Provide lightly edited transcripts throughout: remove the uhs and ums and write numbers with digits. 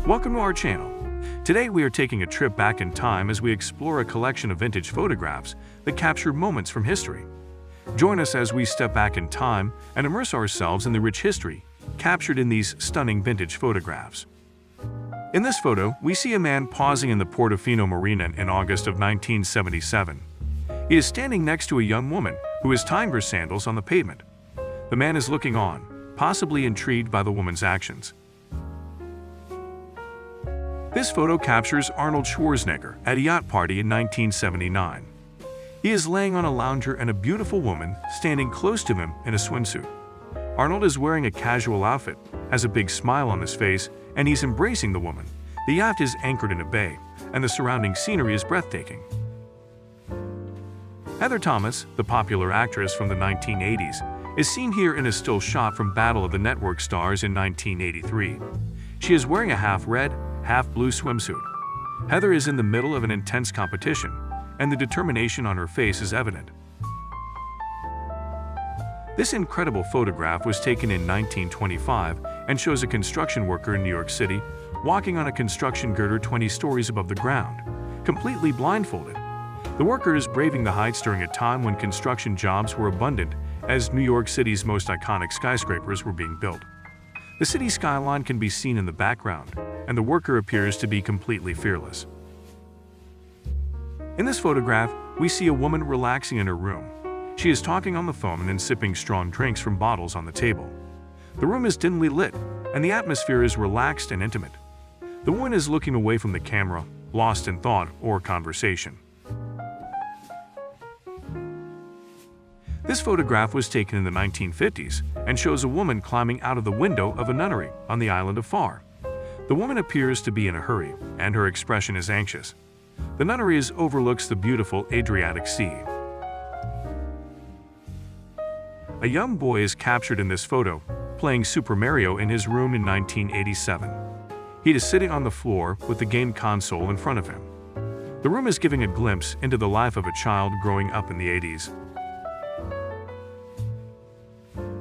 Welcome to our channel. Today we are taking a trip back in time as we explore a collection of vintage photographs that capture moments from history. Join us as we step back in time and immerse ourselves in the rich history captured in these stunning vintage photographs. In this photo, we see a man pausing in the Portofino Marina in August of 1977. He is standing next to a young woman who is tying her sandals on the pavement. The man is looking on, possibly intrigued by the woman's actions. This photo captures Arnold Schwarzenegger at a yacht party in 1979. He is laying on a lounger and a beautiful woman standing close to him in a swimsuit. Arnold is wearing a casual outfit, has a big smile on his face, and he's embracing the woman. The yacht is anchored in a bay, and the surrounding scenery is breathtaking. Heather Thomas, the popular actress from the 1980s, is seen here in a still shot from Battle of the Network Stars in 1983. She is wearing a half-red, half-blue swimsuit. Heather is in the middle of an intense competition, and the determination on her face is evident. This incredible photograph was taken in 1925 and shows a construction worker in New York City walking on a construction girder 20 stories above the ground, completely blindfolded. The worker is braving the heights during a time when construction jobs were abundant as New York City's most iconic skyscrapers were being built. The city skyline can be seen in the background, and the worker appears to be completely fearless. In this photograph, we see a woman relaxing in her room. She is talking on the phone and sipping strong drinks from bottles on the table. The room is dimly lit, and the atmosphere is relaxed and intimate. The woman is looking away from the camera, lost in thought or conversation. This photograph was taken in the 1950s and shows a woman climbing out of the window of a nunnery on the island of Far. The woman appears to be in a hurry, and her expression is anxious. The nunnery overlooks the beautiful Adriatic Sea. A young boy is captured in this photo, playing Super Mario in his room in 1987. He is sitting on the floor with the game console in front of him. The room is giving a glimpse into the life of a child growing up in the 80s.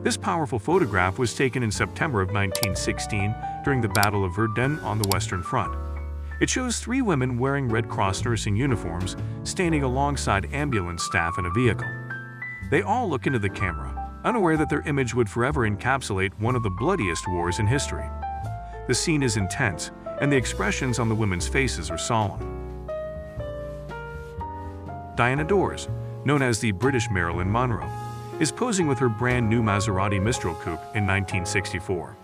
This powerful photograph was taken in September of 1916 during the Battle of Verdun on the Western Front. It shows three women wearing Red Cross nursing uniforms standing alongside ambulance staff in a vehicle. They all look into the camera, unaware that their image would forever encapsulate one of the bloodiest wars in history. The scene is intense, and the expressions on the women's faces are solemn. Diana Dors, known as the British Marilyn Monroe, is posing with her brand new Maserati Mistral Coupe in 1964.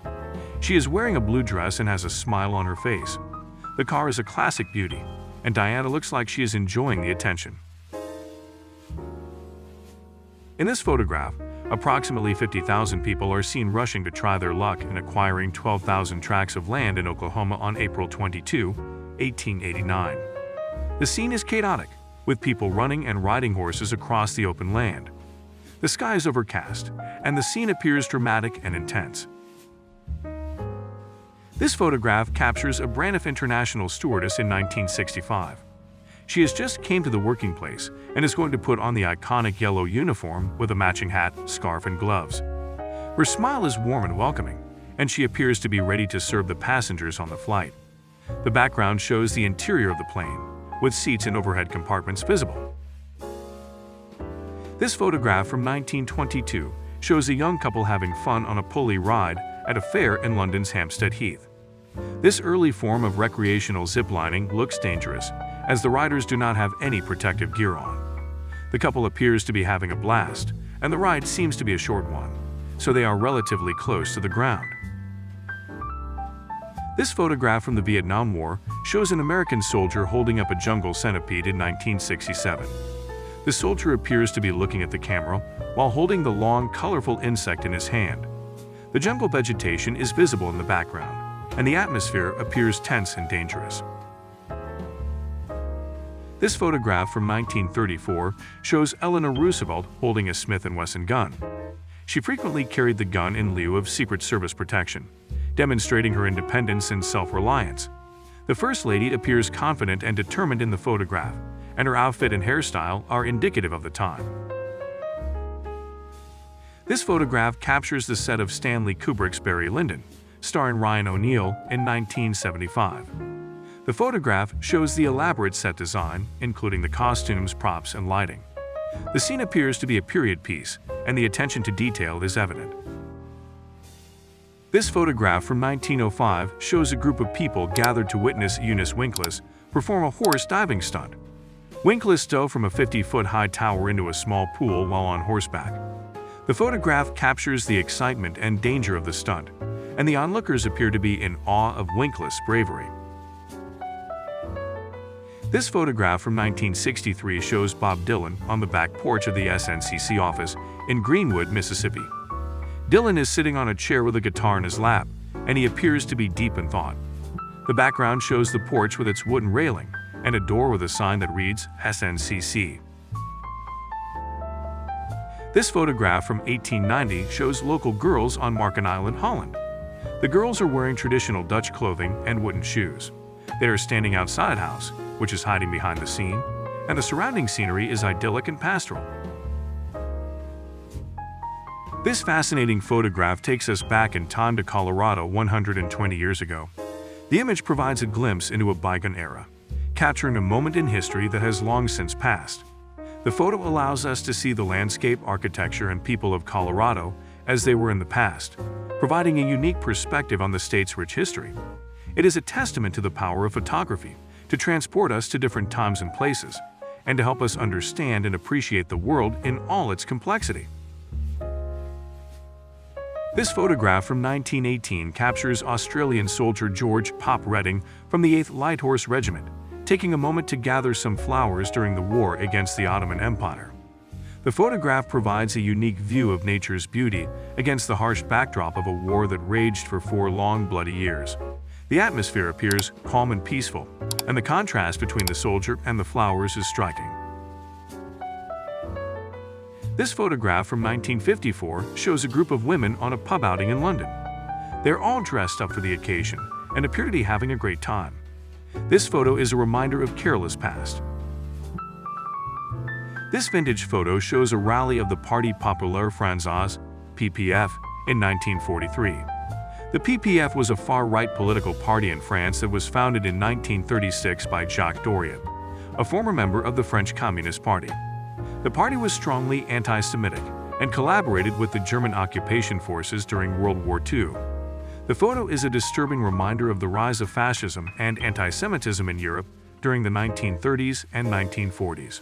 She is wearing a blue dress and has a smile on her face. The car is a classic beauty, and Diana looks like she is enjoying the attention. In this photograph, approximately 50,000 people are seen rushing to try their luck in acquiring 12,000 tracts of land in Oklahoma on April 22, 1889. The scene is chaotic, with people running and riding horses across the open land. The sky is overcast, and the scene appears dramatic and intense. This photograph captures a Braniff International stewardess in 1965. She has just came to the working place and is going to put on the iconic yellow uniform with a matching hat, scarf, and gloves. Her smile is warm and welcoming, and she appears to be ready to serve the passengers on the flight. The background shows the interior of the plane, with seats and overhead compartments visible. This photograph from 1922 shows a young couple having fun on a pulley ride at a fair in London's Hampstead Heath. This early form of recreational ziplining looks dangerous, as the riders do not have any protective gear on. The couple appears to be having a blast, and the ride seems to be a short one, so they are relatively close to the ground. This photograph from the Vietnam War shows an American soldier holding up a jungle centipede in 1967. The soldier appears to be looking at the camera while holding the long, colorful insect in his hand. The jungle vegetation is visible in the background, and the atmosphere appears tense and dangerous. This photograph from 1934 shows Eleanor Roosevelt holding a Smith & Wesson gun. She frequently carried the gun in lieu of Secret Service protection, demonstrating her independence and self-reliance. The First Lady appears confident and determined in the photograph, and her outfit and hairstyle are indicative of the time. This photograph captures the set of Stanley Kubrick's Barry Lyndon, starring Ryan O'Neal, in 1975. The photograph shows the elaborate set design, including the costumes, props, and lighting. The scene appears to be a period piece, and the attention to detail is evident. This photograph from 1905 shows a group of people gathered to witness Eunice Winkles perform a horse diving stunt. Winkles dove from a 50-foot-high tower into a small pool while on horseback. The photograph captures the excitement and danger of the stunt, and the onlookers appear to be in awe of Winkles' bravery. This photograph from 1963 shows Bob Dylan on the back porch of the SNCC office in Greenwood, Mississippi. Dylan is sitting on a chair with a guitar in his lap, and he appears to be deep in thought. The background shows the porch with its wooden railing and a door with a sign that reads SNCC. This photograph from 1890 shows local girls on Marken Island, Holland. The girls are wearing traditional Dutch clothing and wooden shoes. They are standing outside a house, which is hiding behind the scene, and the surrounding scenery is idyllic and pastoral. This fascinating photograph takes us back in time to Colorado 120 years ago. The image provides a glimpse into a bygone era, capturing a moment in history that has long since passed. The photo allows us to see the landscape, architecture, and people of Colorado as they were in the past, providing a unique perspective on the state's rich history. It is a testament to the power of photography to transport us to different times and places, and to help us understand and appreciate the world in all its complexity. This photograph from 1918 captures Australian soldier George "Pop" Redding from the 8th Light Horse Regiment, taking a moment to gather some flowers during the war against the Ottoman Empire. The photograph provides a unique view of nature's beauty against the harsh backdrop of a war that raged for 4 long, bloody years. The atmosphere appears calm and peaceful, and the contrast between the soldier and the flowers is striking. This photograph from 1954 shows a group of women on a pub outing in London. They're all dressed up for the occasion and appear to be having a great time. This photo is a reminder of careless past. This vintage photo shows a rally of the Parti Populaire Français, PPF, in 1943. The PPF was a far-right political party in France that was founded in 1936 by Jacques Doriot, a former member of the French Communist Party. The party was strongly anti-Semitic and collaborated with the German occupation forces during World War II. The photo is a disturbing reminder of the rise of fascism and anti-Semitism in Europe during the 1930s and 1940s.